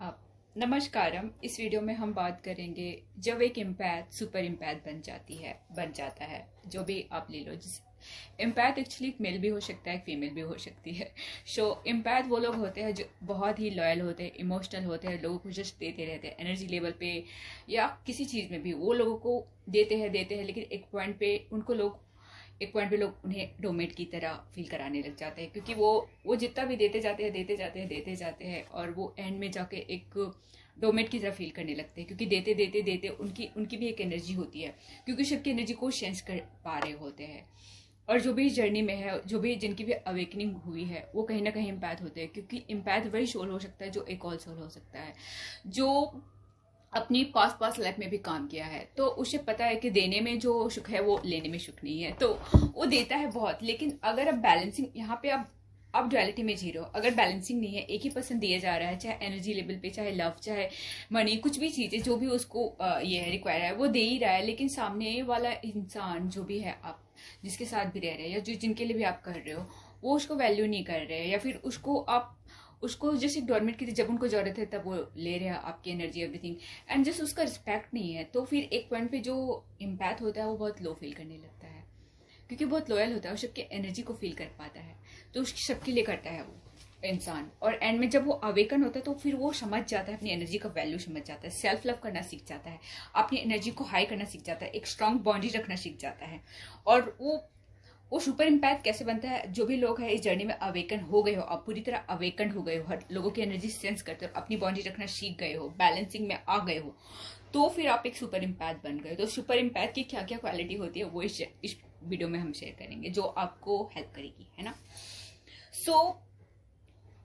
आप नमस्कारम। इस वीडियो में हम बात करेंगे जब एक एम्पैथ सुपर एम्पैथ बन जाता है। जो भी आप ले लो, जिस एम्पैथ एक्चुअली मेल भी हो सकता है, फीमेल भी हो सकती है। एम्पैथ वो लोग होते हैं जो बहुत ही लॉयल होते हैं, इमोशनल होते हैं, लोगों को जस्ट देते रहते हैं एनर्जी लेवल पे या किसी चीज़ में भी वो लोगों को देते हैं लेकिन एक पॉइंट पे लोग उन्हें डोमेट की तरह फील कराने लग जाते हैं, क्योंकि वो जितना भी देते जाते हैं और वो एंड में जाके एक डोमेट की तरह फील करने लगते हैं, क्योंकि देते उनकी भी एक एनर्जी होती है, क्योंकि सबकी एनर्जी को सेंस कर पा रहे होते हैं। और जो भी जर्नी में है, जो भी जिनकी भी अवेकनिंग हुई है, वो कहीं ना कहीं इम्पैथ होते हैं, क्योंकि इम्पैथ वही सोल हो सकता है जो एक और सोल हो सकता है, जो अपनी पास लाइफ में भी काम किया है। तो उसे पता है कि देने में जो सुख है वो लेने में सुख नहीं है, तो वो देता है बहुत। लेकिन अगर अब बैलेंसिंग, यहाँ पे अब डुअलिटी में जी रहे हो, अगर बैलेंसिंग नहीं है, एक ही पर्सन दिया जा रहा है, चाहे एनर्जी लेवल पे, चाहे लव, चाहे मनी, कुछ भी चीजें जो भी उसको ये है रिक्वायर है, वो दे ही रहा है, लेकिन सामने वाला इंसान जो भी है, आप जिसके साथ भी रह रहे हैं या जो जिनके लिए भी आप कर रहे हो, वो उसको वैल्यू नहीं कर रहे हैं, या फिर उसको जैसे डोरमेट की जब उनको जरूरत है तब वो ले रहे हैं आपकी एनर्जी, एवरीथिंग, एंड जस्ट उसका रिस्पेक्ट नहीं है। तो फिर एक पॉइंट पे जो इम्पैथ होता है वो बहुत लो फील करने लगता है, क्योंकि बहुत लॉयल होता है और सबकी एनर्जी को फील कर पाता है, तो सबके लिए करता है वो इंसान। और एंड में जब वो अवेकन होता है तो फिर वो समझ जाता है, अपनी एनर्जी का वैल्यू समझ जाता है, सेल्फ लव करना सीख जाता है, अपनी एनर्जी को हाई करना सीख जाता है, एक स्ट्रांग बाउंड्री रखना सीख जाता है। और वो सुपर इम्पैक्ट कैसे बनता है? जो भी लोग हैं इस जर्नी में अवेकन हो गए हो, आप पूरी तरह अवेकन हो गए हो, हर लोगों की एनर्जी सेंस करते हो, अपनी बाउंड्री रखना सीख गए हो, बैलेंसिंग में आ गए हो, तो फिर आप एक सुपर इम्पैक्ट बन गए। तो सुपर इम्पैक्ट की क्या क्या क्वालिटी होती है वो इस वीडियो में हम शेयर करेंगे, जो आपको हेल्प करेगी, है ना।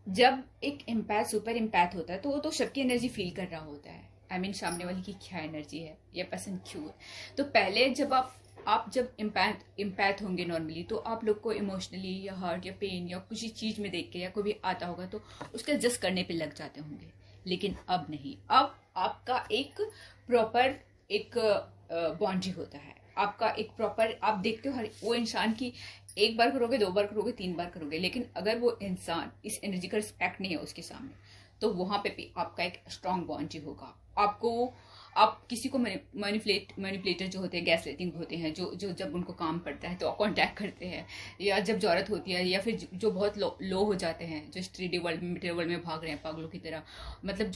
जब एक इम्पैक्ट सुपर इम्पैक्ट होता है तो वो तो सबकी एनर्जी फील कर रहा होता है। सामने वाले की क्या एनर्जी है, ये पर्सन क्यों है। तो पहले जब आप जब इम्पैक्ट होंगे नॉर्मली, तो आप लोग को इमोशनली या हर्ट या पेन या किसी चीज में देख के या कोई भी आता होगा तो उसका जस्ट करने पे लग जाते होंगे। लेकिन अब नहीं, अब आपका एक प्रॉपर एक बाउंड्री होता है, आपका एक प्रॉपर, आप देखते हो हर वो इंसान की एक बार करोगे, दो बार करोगे, तीन बार करोगे, लेकिन अगर वो इंसान इस एनर्जी का रिस्पेक्ट नहीं है उसके सामने, तो वहां पे भी आपका एक स्ट्रांग बाउंड्री होगा। आप किसी को मैनिपुलेटर जो होते हैं, गैस लाइटिंग होते हैं, जो जब उनको काम पड़ता है तो कांटेक्ट करते हैं, या जब जरूरत होती है, या फिर जो बहुत लो हो जाते हैं, जो 3D वर्ल्ड में, मटेरियल वर्ल्ड में भाग रहे हैं पागलों की तरह, मतलब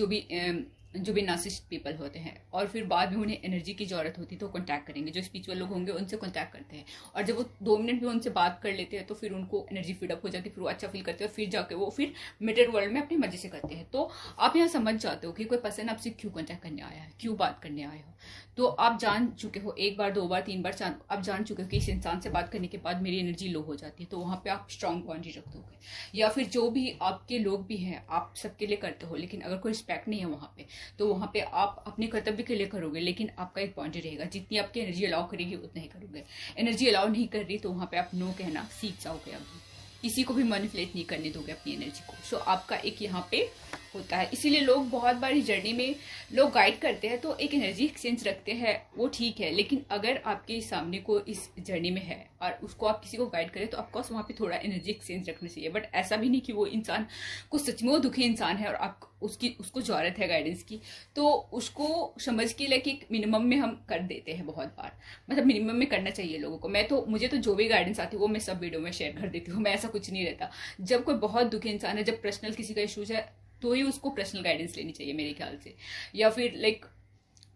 जो भी नार्सिसिस्ट पीपल होते हैं, और फिर बाद में उन्हें एनर्जी की जरूरत होती है तो कॉन्टैक्ट करेंगे, जो स्पिरिचुअल लोग होंगे उनसे कॉन्टैक्ट करते हैं, और जब वो 2 मिनट भी उनसे बात कर लेते हैं तो फिर उनको एनर्जी फीडअप हो जाती है, फिर वो अच्छा फील करते हैं, और फिर जाके वो फिर मटेरियल वर्ल्ड में अपनी मजे से करते हैं। तो आप यहाँ समझ जाते हो कि कोई पर्सन आपसे क्यों कॉन्टैक्ट करने आया है, क्यों बात करने आया हो। तो आप जान चुके हो, एक बार, दो बार, तीन बार, आप जान चुके हो कि इस इंसान से बात करने के बाद मेरी एनर्जी लो हो जाती है, तो वहां पे आप स्ट्रांग बाउंड्री रख दोगे। या फिर जो भी आपके लोग भी हैं, आप सबके लिए करते हो, लेकिन अगर कोई रिस्पेक्ट नहीं है वहां पे, तो वहां पे आप अपने कर्तव्य के लिए करोगे, लेकिन आपका एक बाउंड्री रहेगा, जितनी आपकी एनर्जी अलाउ करेगी उतना ही करोगे। एनर्जी अलाउ नहीं कर रही तो वहां पे आप नो कहना सीख जाओगे, अभी किसी को भी मैनिपुलेट नहीं करने दोगे अपनी एनर्जी को। सो आपका एक यहाँ पे होता है, इसीलिए लोग बहुत बार इस जर्नी में लोग गाइड करते हैं तो एक एनर्जी एक्सचेंज रखते हैं, वो ठीक है। लेकिन अगर आपके सामने को इस जर्नी में है और उसको आप किसी को गाइड करें, तो ऑफकोर्स वहां पे थोड़ा एनर्जी एक्सचेंज रखना चाहिए, बट ऐसा भी नहीं कि वो इंसान को सच में वो दुखी इंसान है और आप उसको जरूरत है गाइडेंस की, तो उसको समझ के लिए कि मिनिमम में हम कर देते हैं बहुत बार, मतलब मिनिमम में करना चाहिए लोगों को। मुझे तो जो भी गाइडेंस आती है वो मैं सब वीडियो में शेयर कर देती हूँ, मैं ऐसा कुछ नहीं रहता। जब कोई बहुत दुखी इंसान है, जब पर्सनल किसी का इशूज है, तो ही उसको पर्सनल गाइडेंस लेनी चाहिए मेरे ख्याल से, या फिर लाइक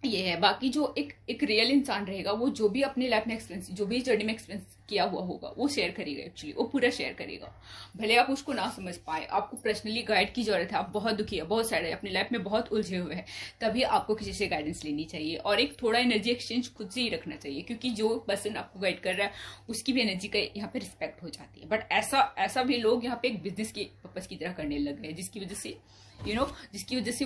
ये है। बाकी जो एक रियल इंसान रहेगा, वो जो भी अपनी लाइफ में एक्सपीरियंस, जो भी जर्नी में एक्सपीरियंस किया हुआ होगा, वो शेयर करेगा, एक्चुअली वो पूरा शेयर करेगा। भले आप उसको ना समझ पाए, आपको पर्सनली गाइड की जरूरत है, आप बहुत दुखी है, बहुत सैड है, अपनी लाइफ में बहुत उलझे हुए हैं, तभी आपको किसी से गाइडेंस लेनी चाहिए, और एक थोड़ा एनर्जी एक्सचेंज खुद से ही रखना चाहिए, क्योंकि जो पर्सन आपको गाइड कर रहा है उसकी भी एनर्जी का यहाँ पे रिस्पेक्ट हो जाती है। बट ऐसा भी लोग यहाँ पे एक बिजनेस की पर्पज की तरह करने लग गए, जिसकी वजह से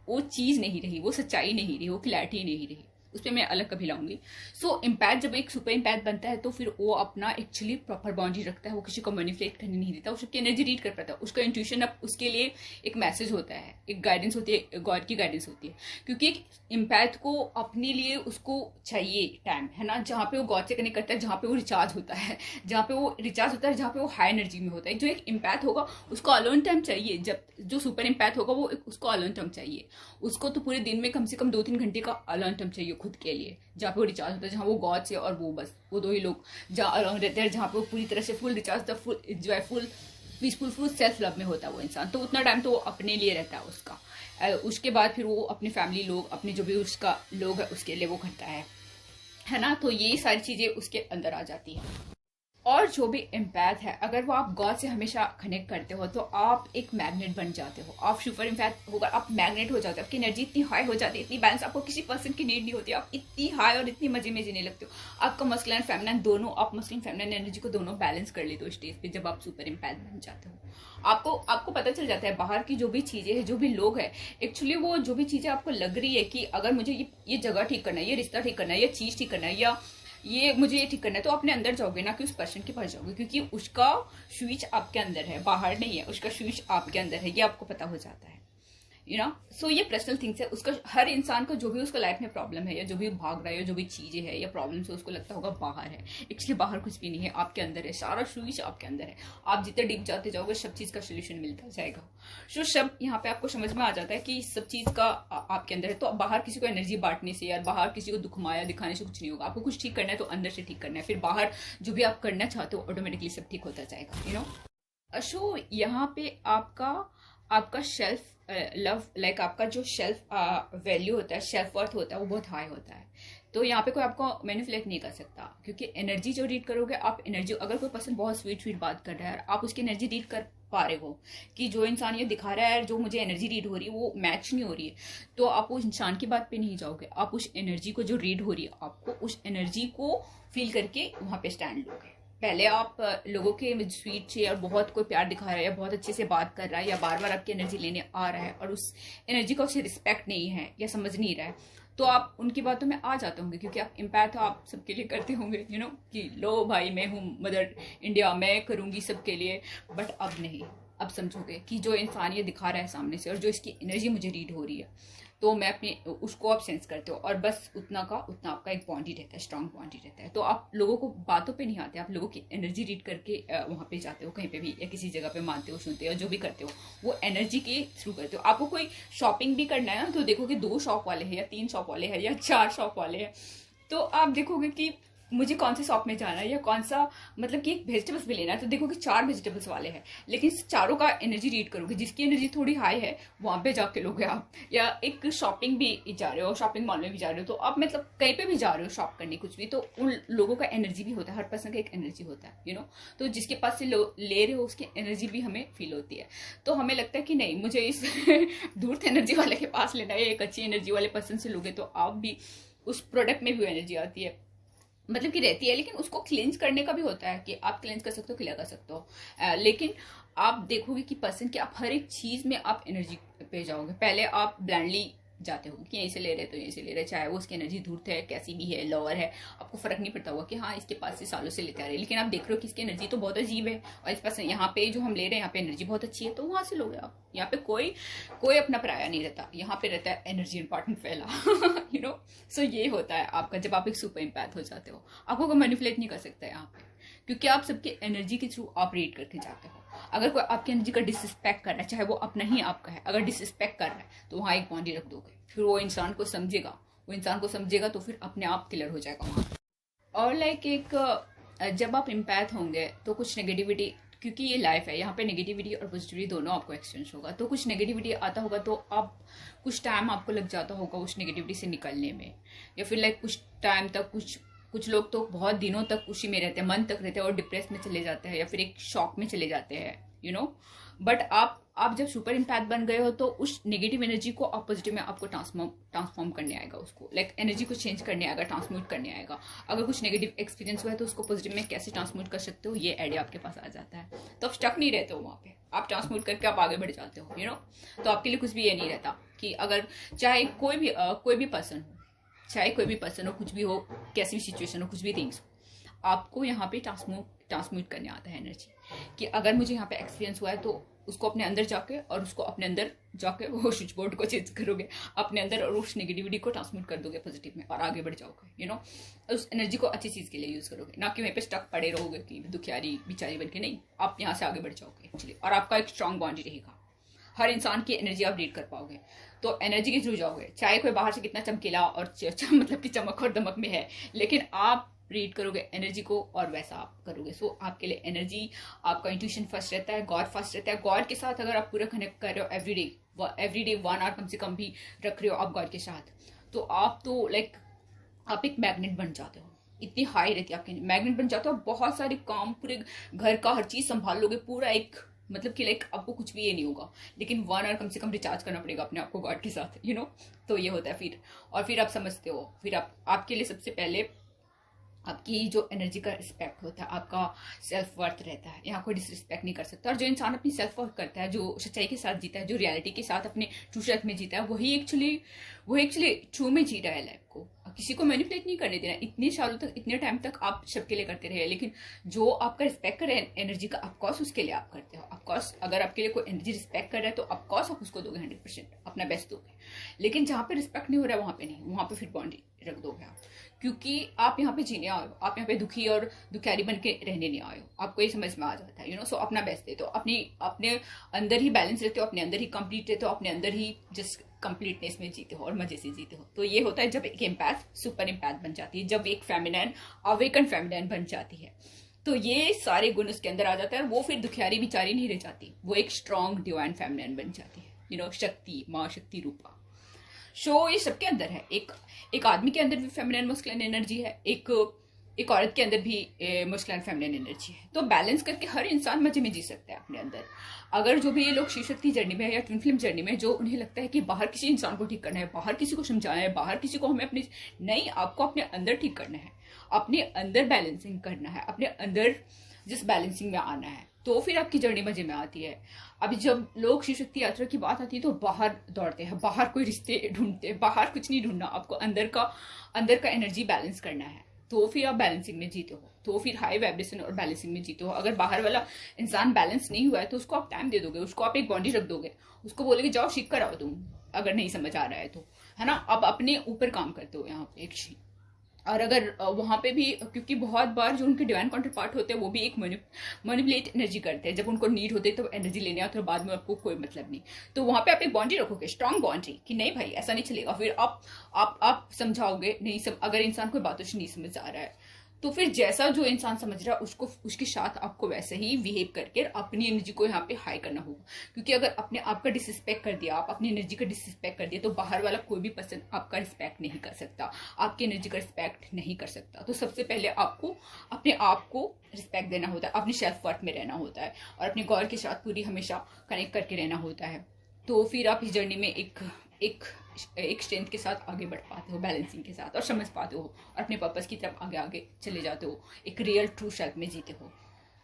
वो चीज नहीं रही, वो सच्चाई नहीं रही, वो क्लैरिटी नहीं रही। उस पर मैं अलग कभी लाऊंगी। सो इम्पैथ जब एक सुपर इम्पैथ बनता है तो फिर वो अपना एक्चुअली प्रॉपर बाउंड्री रखता है, वो किसी को मैनिपुलेट करने नहीं देता, वो सबकी एनर्जी रीड कर पाता है, उसका इंट्यूशन अब उसके लिए एक मैसेज होता है, एक गाइडेंस होती है, गॉड की गाइडेंस होती है। क्योंकि एक इम्पैथ को अपने लिए उसको चाहिए टाइम, है ना, जहाँ पे वो गॉड से कनेक्ट करता है, जहाँ पे वो रिचार्ज होता है, जहाँ पे वो रिचार्ज होता है, जहाँ पे वो हाई एनर्जी में होता है। जो एक इम्पैथ होगा उसको अलोन टाइम चाहिए, जब जो सुपर इम्पैथ होगा वो उसको अलोन टाइम चाहिए, उसको तो पूरे दिन में कम से कम 2-3 घंटे का अलोन टाइम चाहिए खुद के लिए, जहाँ पे वो रिचार्ज होता है, जहाँ वो गॉड से और वो बस वो 2 ही लोग जहाँ अलोन रहते हैं, जहाँ पे वो पूरी तरह से full recharge, the full enjoyful peaceful full self love में होता है वो इंसान। तो उतना टाइम तो वो अपने लिए रहता है उसका। उसके बाद फिर वो अपने फैमिली लोग, अपने जो भी उसका लोग है उसके लिए वो करता है ना। तो ये सारी चीजें उसके अंदर आ जाती है। और जो भी इम्पैथ है, अगर वो आप गॉड से हमेशा कनेक्ट करते हो तो आप एक मैग्नेट बन जाते हो। आप सुपर इम्पैथ होकर आप मैग्नेट हो जाते हो, आपकी एनर्जी इतनी हाई हो जाती है, इतनी बैलेंस, आपको किसी पर्सन की नीड नहीं होती, आप इतनी हाई और इतनी मजे में जीने लगते हो। आपका मस्कुलिन एंड फेमिनिन दोनों, आप मस्कुलिन फेमिनिन एनर्जी को दोनों बैलेंस कर लेते हो स्टेज पे जब आप सुपर इम्पैथ बन जाते हो। आपको पता चल जाता है बाहर की जो भी चीजें हैं, जो भी लोग हैं, एक्चुअली वो जो भी चीजें आपको लग रही है कि अगर मुझे ये जगह ठीक करना है, ये रिश्ता ठीक करना है, ये चीज ठीक करना है, या ये मुझे ये ठीक करना है, तो अपने अंदर जाओगे ना कि उस पर्सन के पास जाओगे, क्योंकि उसका स्विच आपके अंदर है, बाहर नहीं है, उसका स्विच आपके अंदर है, ये आपको पता हो जाता है, यू नो। सो ये पर्सनल थिंग्स है। उसका हर इंसान का जो भी उसका लाइफ में प्रॉब्लम है, या जो भी भाग रहा है, या जो भी चीजें है या प्रॉब्लम्स है, उसको लगता होगा बाहर है। एक्चुअली बाहर कुछ भी नहीं है, आपके अंदर है, सारा स्विच आपके अंदर है। आप जितने डीप जाते जाओगे सब चीज का सोल्यूशन मिलता जाएगा। सो सब यहाँ पे आपको समझ में आ जाता है कि सब चीज का आपके अंदर है। तो बाहर किसी को एनर्जी बांटने से या बाहर किसी को दुखमाया दिखाने से कुछ नहीं होगा। आपको कुछ ठीक करना है तो अंदर से ठीक करना है, फिर बाहर जो भी आप करना चाहते हो ऑटोमेटिकली सब ठीक होता जाएगा, यू नो। सो यहाँ पे आपका शेल्फ लव, लाइक आपका जो शेल्फ वैल्यू होता है, शेल्फ वर्थ होता है, वो बहुत हाई होता है। तो यहाँ पे कोई आपको मैनिपुलेट नहीं कर सकता, क्योंकि एनर्जी जो रीड करोगे आप, एनर्जी अगर कोई पर्सन बहुत स्वीट बात कर रहा है, आप उसकी एनर्जी रीड कर पा रहे हो कि जो इंसान ये दिखा रहा है, जो मुझे एनर्जी रीड हो रही है वो मैच नहीं हो रही है, तो आप उस इंसान की बात पे नहीं जाओगे, आप उस एनर्जी को जो रीड हो रही है, आपको उस एनर्जी को फील करके वहां पे स्टैंड लोगे। पहले आप लोगों के स्वीट से और बहुत कोई प्यार दिखा रहा है, या बहुत अच्छे से बात कर रहा है, या बार बार आपकी एनर्जी लेने आ रहा है और उस एनर्जी का उसे रिस्पेक्ट नहीं है या समझ नहीं रहा है, तो आप उनकी बातों में आ जाते होंगे, क्योंकि आप इम्पैथ आप सबके लिए करते होंगे, यू नो, कि लो भाई मैं हूँ मदर इंडिया, मैं करूंगी सबके लिए। बट अब नहीं, अब समझोगे कि जो इंसान ये दिखा रहा है सामने से और जो इसकी एनर्जी मुझे रीड हो रही है, तो मैं अपने उसको आप सेंस करते हो, और बस उतना का उतना आपका एक बॉन्ड ही रहता है, स्ट्रांग बॉन्ड ही रहता है। तो आप लोगों को बातों पे नहीं आते, आप लोगों की एनर्जी रीड करके वहां पे जाते हो, कहीं पे भी या किसी जगह पे मानते हो, सुनते हो, जो भी करते हो वो एनर्जी के थ्रू करते हो। आपको कोई शॉपिंग भी करना है ना, तो देखोगे 2 शॉप वाले हैं या 3 शॉप वाले हैं या 4 शॉप वाले हैं, तो आप देखोगे कि मुझे कौन से शॉप में जाना है, या कौन सा, मतलब कि एक वेजिटेबल्स भी लेना है, तो देखोगे 4 वेजिटेबल्स वाले हैं, लेकिन चारों का एनर्जी रीड करोगे, जिसकी एनर्जी थोड़ी हाई है वहां पे जाके लोगे आप। या एक शॉपिंग भी जा रहे हो, शॉपिंग मॉल में भी जा रहे हो, तो आप मतलब कहीं पे भी जा रहे हो शॉप करने कुछ भी, तो उन लोगों का एनर्जी भी होता है, हर पर्सन का एक एनर्जी होता है, यू नो। तो जिसके पास से ले रहे हो उसकी एनर्जी भी हमें फील होती है। तो हमें लगता है कि नहीं, मुझे इस धूर्त एनर्जी वाले के पास लेना है, एक अच्छी एनर्जी वाले पर्सन से लोगे तो आप भी उस प्रोडक्ट में भी एनर्जी आती है, मतलब कि रहती है। लेकिन उसको क्लेंज करने का भी होता है कि आप क्लेंज कर सकते हो, क्लियर कर सकते हो, लेकिन आप देखोगे कि पर्सन की आप हर एक चीज में आप एनर्जी पे जाओगे। पहले आप ब्लाइंडली जाते हो कि यहीं से ले रहे तो यहीं से ले रहे, चाहे वो उसकी एनर्जी धूर्त है, कैसी भी है, लोअर है, आपको फर्क नहीं पड़ता होगा कि हाँ इसके पास से सालों से लेते आ रहे हैं। लेकिन आप देख रहे हो कि इसकी एनर्जी तो बहुत अजीब है, और इस पास यहाँ पे जो हम ले रहे हैं यहाँ पे एनर्जी बहुत अच्छी है, तो वहां से लोगे आप। यहाँ पे कोई अपना पराया नहीं रहता, यहाँ पे रहता है एनर्जी इंपॉर्टेंट फैला, यू नो। सो ये होता है आपका जब आप एक सुपर इम्पैथ हो जाते हो। आपको कोई मैनिपुलेट नहीं कर सकता यहाँ पे, क्योंकि आप सबके एनर्जी के थ्रू ऑपरेट करके जाते हो। अगर कोई आपकी एनर्जी का डिसरिस्पेक्ट कर रहा है, चाहे वो अपना ही आपका है, अगर डिसरिस्पेक्ट कर रहा है तो वहां एक बाउंड्री रख दोगे, फिर वो इंसान को समझेगा, तो फिर अपने आप क्लियर हो जाएगा वहां। और लाइक एक जब आप इम्पैथ होंगे तो कुछ नेगेटिविटी, क्योंकि ये लाइफ है, यहाँ पे नेगेटिविटी और पॉजिटिविटी दोनों आपको एक्सपीरियंस होगा, तो कुछ नेगेटिविटी आता होगा तो आप कुछ टाइम आपको लग जाता होगा उस नेगेटिविटी से निकलने में, या फिर लाइक कुछ टाइम तक कुछ लोग तो बहुत दिनों तक उसी में रहते हैं, मन तक रहते हैं और डिप्रेस में चले जाते हैं, या फिर एक शॉक में चले जाते हैं, यू नो। बट आप जब सुपर इम्पैथ बन गए हो तो उस नेगेटिव एनर्जी को आप पॉजिटिव में आपको ट्रांसफॉर्म करने आएगा, उसको लाइक एनर्जी को चेंज करने आएगा, ट्रांसम्यूट करने आएगा। अगर कुछ नेगेटिव एक्सपीरियंस हुआ है तो उसको पॉजिटिव में कैसे ट्रांसम्यूट कर सकते हो, ये आइडिया आपके पास आ जाता है, तो आप स्टक नहीं रहते हो वहां पे, आप ट्रांसम्यूट करके आप आगे बढ़ जाते हो, यू नो। तो आपके लिए कुछ भी ये नहीं रहता कि अगर चाहे कोई भी पर्सन हो, चाहे कोई भी पर्सन हो, कुछ भी हो, कैसी भी सिचुएशन हो, कुछ भी थिंग्स, आपको यहाँ पे ट्रांसम्यूट करने आता है एनर्जी। कि अगर मुझे यहाँ पे एक्सपीरियंस हुआ है तो उसको अपने अंदर जाके और उसको अपने अंदर जाके वो स्विच बोर्ड को चेंज करोगे अपने अंदर, और उस नेगेटिविटी को ट्रांसम्यूट कर दोगे पॉजिटिव में और आगे बढ़ जाओगे, उस एनर्जी को अच्छी चीज के लिए यूज करोगे, ना कि वहीं पे स्टक पड़े रहोगे कि दुखियारी बिचारी बन के। नहीं, आप यहाँ से आगे बढ़ जाओगे एक्चुअली, और आपका एक स्ट्रांग बॉन्ड रहेगा। हर इंसान की एनर्जी आप रीड कर पाओगे, तो एनर्जी के थ्रू जाओगे। चाहे कोई बाहर से कितना चमकीला और मतलब कि चमक और दमक में है, लेकिन आप रीड करोगे एनर्जी को और वैसा आप करोगे। सो आपके लिए एनर्जी, आपका इंट्यूशन फर्स्ट रहता है, गॉड फर्स्ट रहता है। गॉड के साथ अगर आप पूरा कनेक्ट कर रहे हो एवरीडे 1 आवर कम से कम भी रख रहे हो आप गॉड के साथ, तो आप तो लाइक आप एक मैग्नेट बन जाते हो। इतनी हाई रहती है आपकी, मैग्नेट बन जाते हो। बहुत सारे काम, पूरे घर का हर चीज संभाल लोगे, पूरा एक मतलब कि लाइक आपको कुछ भी ये नहीं होगा, लेकिन 1 आवर कम से कम रिचार्ज करना पड़ेगा अपने आपको गॉड के साथ, तो ये होता है फिर। और फिर आप समझते हो, फिर आपके लिए सबसे पहले आपकी जो एनर्जी का रिस्पेक्ट होता है, आपका सेल्फ वर्थ रहता है, यहाँ कोई डिसरिस्पेक्ट नहीं कर सकता। और जो इंसान अपनी सेल्फ वर्थ करता है, जो सच्चाई के साथ जीता है, जो रियलिटी के साथ अपने ट्रू सेल्फ में जीता है, वही एक्चुअली ट्रू में जी रहा है लाइफ को। किसी को मैनिपुलेट नहीं करने देना। इतने सालों तक, इतने टाइम तक आप सबके लिए करते रहे, लेकिन जो आपका रिस्पेक्ट करे एनर्जी का, ऑफकोर्स उसके लिए आप करते हो। ऑफकोर्स अगर आपके लिए कोई एनर्जी रिस्पेक्ट कर रहा है तो ऑफकोर्स आप उसको दोगे 100%, अपना बेस्ट दोगे। लेकिन जहाँ पे रिस्पेक्ट नहीं हो रहा है वहां पे नहीं, वहां पे फिर बाउंड्री रख दोगे आप, क्योंकि आप यहाँ पे जीने आए हो, आप यहाँ पे दुखी और दुखियारी बन के रहने नहीं आए हो। आपको ये समझ में आ जाता है, सो अपना बेस्ट देते हो, अपने अंदर ही बैलेंस रहते हो, अपने अंदर ही कंप्लीट रहते हो, अपने अंदर ही जस्ट कंप्लीटनेस में जीते हो और मजे से जीते हो। तो ये होता है जब एक एम्पैथ सुपर एम्पैथ बन जाती है, जब एक फेमिनिन अवेकन फेमिनिन बन जाती है, तो ये सारे गुण उसके अंदर आ जाते हैं। और वो फिर दुखियारी बिचारी नहीं रह जाती, वो एक स्ट्रॉन्ग डिवाइन फेमिनिन बन जाती है, शक्ति, माँ शक्ति रूपा। शो ये सबके अंदर है। एक आदमी के अंदर भी फेमिनिन मस्कुलिन एनर्जी है, एक औरत के अंदर भी मस्कुलिन फेमिनिन एनर्जी है। तो बैलेंस करके हर इंसान मजे में जी सकता है अपने अंदर। अगर जो भी ये लोग शिव शक्ति जर्नी में है या ट्विन फ्लेम जर्नी में, जो उन्हें लगता है कि बाहर किसी इंसान को ठीक करना है, बाहर किसी को समझाना है, बाहर किसी को हमें अपनी, नहीं, आपको अपने अंदर ठीक करना है, अपने अंदर बैलेंसिंग करना है, अपने अंदर जिस बैलेंसिंग में आना है, तो फिर आपकी जर्नी मजे में आती है। अभी जब लोग शिव शक्ति यात्रा की बात आती है तो बाहर दौड़ते हैं, बाहर कोई रिश्ते ढूंढते हैं, बाहर कुछ नहीं ढूंढना, आपको अंदर का एनर्जी बैलेंस करना है, तो फिर आप बैलेंसिंग में जीते हो, तो फिर हाई वाइब्रेशन और बैलेंसिंग में जीते हो। अगर बाहर वाला इंसान बैलेंस नहीं हुआ है तो उसको आप टाइम दे दोगे, उसको आप एक बाउंड्री रख दोगे, उसको बोलोगे जाओ सीख कर आओ तुम, अगर नहीं समझ आ रहा है तो, है ना। अब अपने ऊपर काम करते हो यहाँ पे एक। और अगर वहां पे भी, क्योंकि बहुत बार जो उनके डिवाइन काउंटर पार्ट होते हैं वो भी एक मैनिपुलेट एनर्जी करते हैं, जब उनको नीड होते है तो एनर्जी लेने आते हैं, बाद में आपको कोई मतलब नहीं, तो वहां पे आप एक बाउंड्री रखोगे, स्ट्रांग बाउंड्री, कि नहीं भाई ऐसा नहीं चलेगा। फिर आप समझाओगे, नहीं अगर इंसान कोई बातों से नहीं समझ आ रहा है तो फिर जैसा जो इंसान समझ रहा है उसको, उसके साथ आपको वैसे ही बिहेव करके अपनी एनर्जी को यहाँ पे हाई करना होगा। क्योंकि अगर अपने आप का डिसरिस्पेक्ट कर दिया, आप अपनी एनर्जी का डिसरिस्पेक्ट कर दिया, तो बाहर वाला कोई भी पर्सन आपका रिस्पेक्ट नहीं कर सकता, आपकी एनर्जी का रिस्पेक्ट नहीं कर सकता। तो सबसे पहले आपको अपने आप को रिस्पेक्ट देना होता है, अपनी सेल्फ वर्थ में रहना होता है, और अपने गॉड के साथ पूरी हमेशा कनेक्ट करके रहना होता है। तो फिर आप इस जर्नी में एक स्ट्रेंथ के साथ आगे बढ़ पाते हो, बैलेंसिंग के साथ, और समझ पाते हो, और अपने पर्पस की तरफ आगे आगे चले जाते हो, एक रियल ट्रू सेल्फ में जीते हो।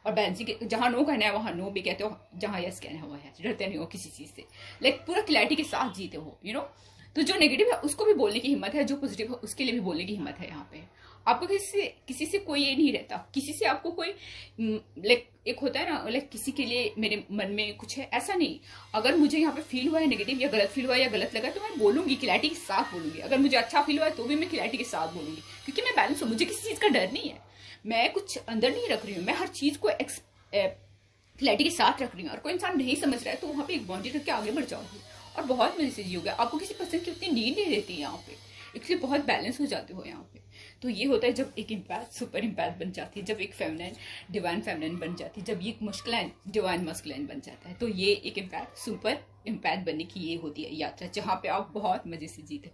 और बैलेंसिंग, जहाँ नो कहना है वहाँ नो भी कहते हो, जहाँ यस कहना है वहाँ यस, डरते नहीं हो किसी चीज से, लाइक पूरा क्लैरिटी के साथ जीते हो, तो जो नेगेटिव है उसको भी बोलने की हिम्मत है, जो पॉजिटिव है उसके लिए भी बोलने की हिम्मत है। यहाँ पे आपको किसी से कोई ये नहीं रहता, किसी से आपको कोई लाइक एक होता है ना, लाइक किसी के लिए मेरे मन में कुछ है, ऐसा नहीं। अगर मुझे यहाँ पे फील हुआ है नेगेटिव या गलत फील हुआ है या गलत लगा तो मैं बोलूंगी, क्लैरिटी के साथ बोलूंगी। अगर मुझे अच्छा फील हुआ है तो भी मैं क्लैरिटी के साथ बोलूंगी, क्योंकि मैं बैलेंस हूँ, मुझे किसी चीज का डर नहीं है, मैं कुछ अंदर नहीं रख रही हूँ, मैं हर चीज को क्लैरिटी के साथ रख रही हूँ। और कोई इंसान नहीं समझ रहा है तो वहाँ पे एक बाउंड्री रख के आगे बढ़ जाओगे और बहुत मजे से जियोगे। आपको किसी पर्सन की उतनी नीड नहीं रहती है यहाँ पे, इसलिए बहुत बैलेंस हो जाते हो यहाँ पे। तो ये होता है जब एक इम्पैथ सुपर इम्पैथ बन जाती है, जब एक फेमिनिन डिवाइन फेमिनिन बन जाती है, जब ये मस्कुलिन डिवाइन मस्कुलिन बन जाता है, तो ये एक इम्पैथ सुपर इम्पैथ बनने की ये होती है यात्रा, जहाँ पे आप बहुत मजे से जीते,